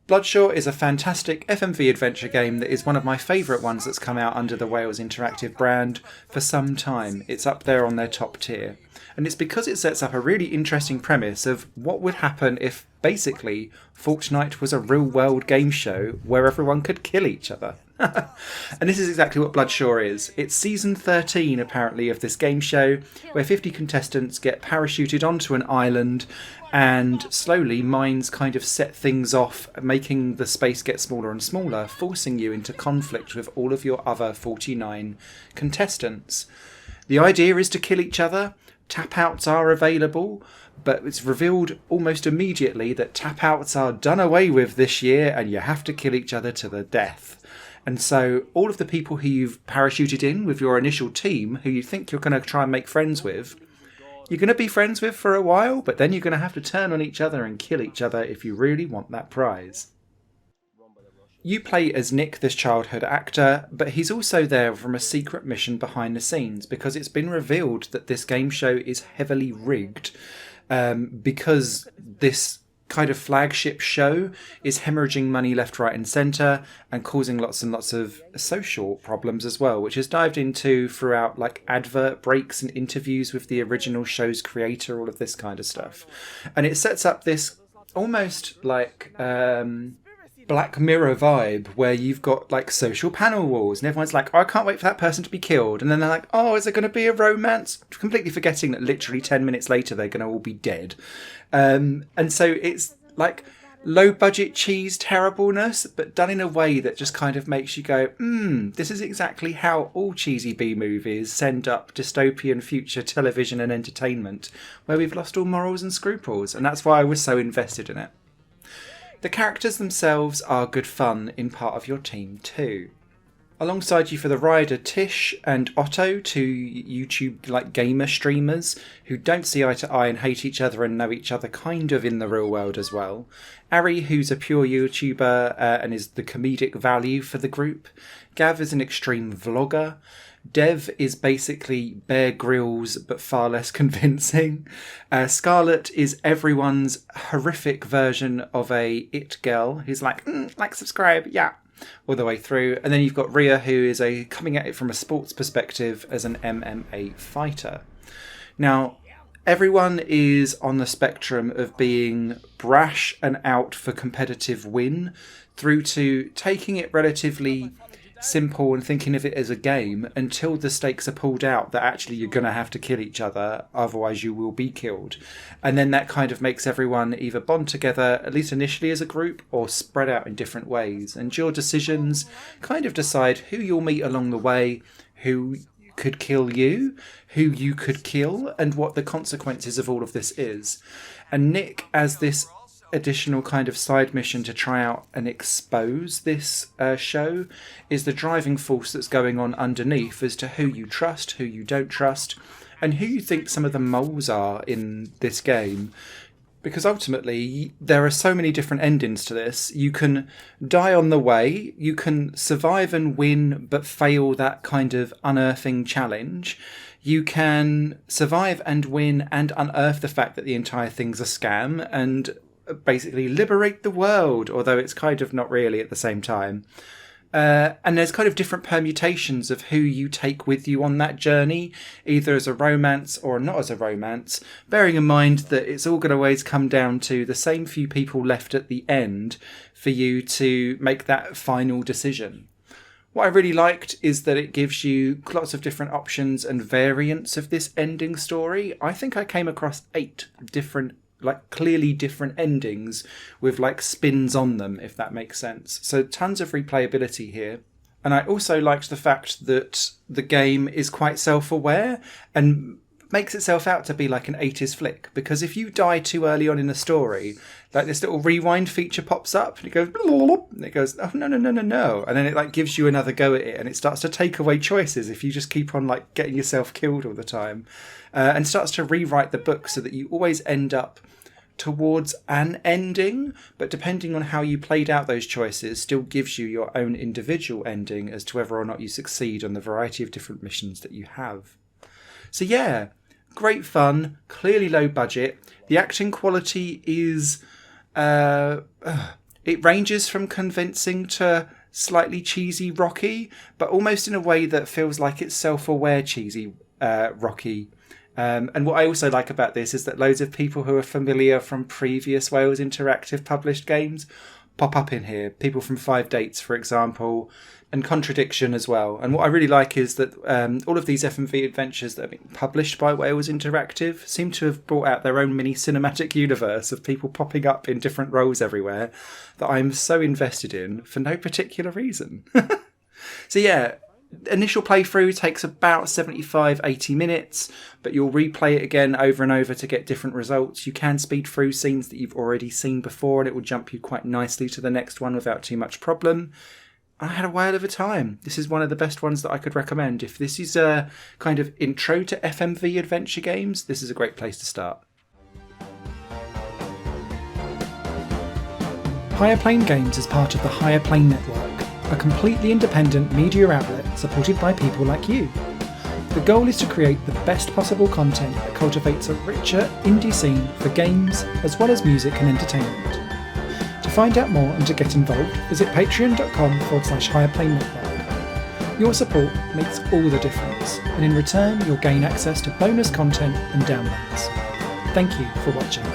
Bloodshore is a fantastic FMV adventure game that is one of my favourite ones that's come out under the Wales Interactive brand for some time. It's up there on their top tier. And it's because it sets up a really interesting premise of what would happen if, basically, Fortnite was a real-world game show where everyone could kill each other. And this is exactly what Bloodshore is. It's season 13, apparently, of this game show, where 50 contestants get parachuted onto an island, and slowly mines kind of set things off, making the space get smaller and smaller, forcing you into conflict with all of your other 49 contestants. The idea is to kill each other. Tap-outs are available, but it's revealed almost immediately that tap-outs are done away with this year, and you have to kill each other to the death. And so all of the people who you've parachuted in with your initial team, who you think you're going to try and make friends with, you're going to be friends with for a while, but then you're going to have to turn on each other and kill each other if you really want that prize. You play as Nick, this childhood actor, but he's also there from a secret mission behind the scenes because it's been revealed that this game show is heavily rigged because this kind of flagship show is hemorrhaging money left, right and centre and causing lots and lots of social problems as well, which is dived into throughout like advert breaks and interviews with the original show's creator, all of this kind of stuff. And it sets up this almost like Black Mirror vibe where you've got like social panel wars and everyone's like, oh, I can't wait for that person to be killed. And then they're like, oh, is there going to be a romance? Completely forgetting that literally 10 minutes later they're going to all be dead. And so it's like low budget cheese terribleness, but done in a way that just kind of makes you go, this is exactly how all cheesy B movies send up dystopian future television and entertainment where we've lost all morals and scruples. And that's why I was so invested in it. The characters themselves are good fun in part of your team too. Alongside you for the ride are Tish and Otto, two YouTube like gamer streamers who don't see eye to eye and hate each other and know each other kind of in the real world as well. Ari, who's a pure YouTuber and is the comedic value for the group. Gav is an extreme vlogger. Dev is basically Bear Grylls, but far less convincing. Scarlett is everyone's horrific version of a it girl who's like, subscribe, yeah, all the way through. And then you've got Rhea, who is coming at it from a sports perspective as an MMA fighter. Now, everyone is on the spectrum of being brash and out for competitive win through to taking it relatively simple and thinking of it as a game until the stakes are pulled out that actually you're going to have to kill each other, otherwise you will be killed. And then that kind of makes everyone either bond together, at least initially as a group, or spread out in different ways. And your decisions kind of decide who you'll meet along the way, who could kill you, who you could kill, and what the consequences of all of this is. And Nick, as this additional kind of side mission to try out and expose this show, is the driving force that's going on underneath as to who you trust, who you don't trust, and who you think some of the moles are in this game. Because ultimately, there are so many different endings to this. You can die on the way, you can survive and win but fail that kind of unearthing challenge. You can survive and win and unearth the fact that the entire thing's a scam and basically liberate the world, although it's kind of not really at the same time. And there's kind of different permutations of who you take with you on that journey, either as a romance or not as a romance, bearing in mind that it's all going to always come down to the same few people left at the end for you to make that final decision. What I really liked is that it gives you lots of different options and variants of this ending story. I think I came across 8 different clearly different endings with spins on them, if that makes sense. So tons of replayability here. And I also liked the fact that the game is quite self-aware and makes itself out to be like an 80s flick, because if you die too early on in the story, this little rewind feature pops up and it goes and it goes, oh no, and then it gives you another go at it, and it starts to take away choices if you just keep on getting yourself killed all the time, and starts to rewrite the book so that you always end up towards an ending, but depending on how you played out those choices still gives you your own individual ending as to whether or not you succeed on the variety of different missions that you have. So yeah, great fun, clearly low budget. The acting quality is It ranges from convincing to slightly cheesy Rocky, but almost in a way that feels like it's self-aware cheesy Rocky. And what I also like about this is that loads of people who are familiar from previous Wales Interactive published games pop up in here. People from 5 Dates, for example, and Contradiction as well. And what I really like is that all of these FMV adventures that have been published by Wales Interactive seem to have brought out their own mini cinematic universe of people popping up in different roles everywhere that I'm so invested in for no particular reason. So yeah, initial playthrough takes about 75-80 minutes, but you'll replay it again over and over to get different results. You can speed through scenes that you've already seen before and it will jump you quite nicely to the next one without too much problem. I had a whale of a time. This is one of the best ones that I could recommend. If this is a kind of intro to FMV adventure games, this is a great place to start. Higher Plane Games is part of the Higher Plane Network, a completely independent media outlet supported by people like you. The goal is to create the best possible content that cultivates a richer indie scene for games as well as music and entertainment. To find out more and to get involved, visit patreon.com/Higher Network. Your support makes all the difference, and in return you'll gain access to bonus content and downloads. Thank you for watching.